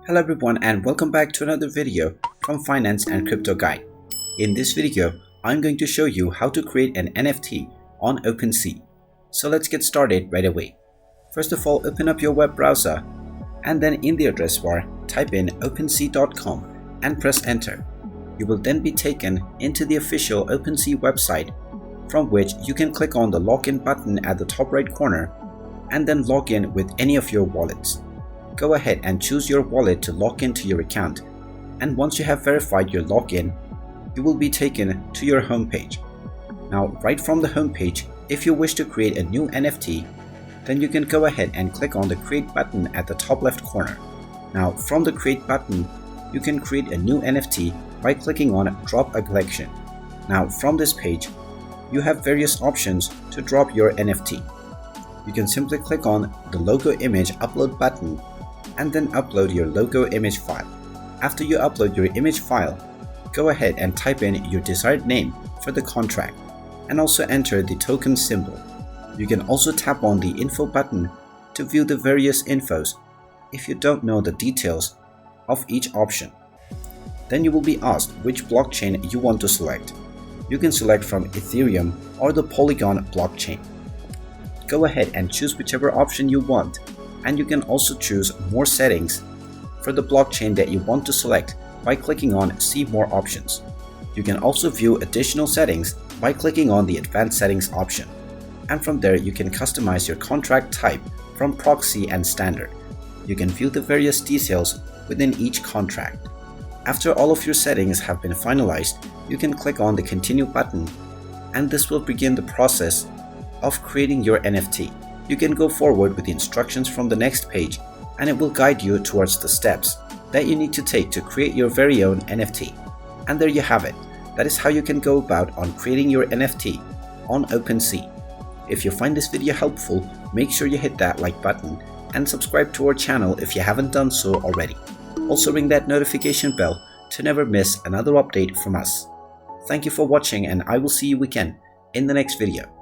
Hello everyone and welcome back to another video from Finance and Crypto Guide. In this video, I'm going to show you how to create an NFT on OpenSea. So let's get started right away. First of all, open up your web browser and then in the address bar, type in opensea.com and press enter. You will then be taken into the official OpenSea website, from which you can click on the login button at the top right corner and then log in with any of your wallets. Go ahead and choose your wallet to log into your account, and once you have verified your login, you will be taken to your homepage. Now, right from the homepage, if you wish to create a new NFT, then you can go ahead and click on the create button at the top left corner. Now, from the create button, you can create a new NFT by clicking on drop a collection. Now, from this page, you have various options to drop your NFT. You can simply click on the logo image upload button and then upload your logo image file. After you upload your image file, go ahead and type in your desired name for the contract and also enter the token symbol. You can also tap on the info button to view the various infos if you don't know the details of each option. Then you will be asked which blockchain you want to select. You can select from Ethereum or the Polygon blockchain. Go ahead and choose whichever option you want, and you can also choose more settings for the blockchain that you want to select by clicking on see more options. You can also view additional settings by clicking on the advanced settings option, and from there you can customize your contract type from proxy and standard. You can view the various details within each contract. After all of your settings have been finalized, you can click on the continue button, and this will begin the process of creating your NFT. You can go forward with the instructions from the next page, and it will guide you towards the steps that you need to take to create your very own NFT. And there you have it. That is how you can go about on creating your NFT on OpenSea. If you find this video helpful, make sure you hit that like button and subscribe to our channel if you haven't done so already. Also ring that notification bell to never miss another update from us. Thank you for watching, and I will see you again in the next video.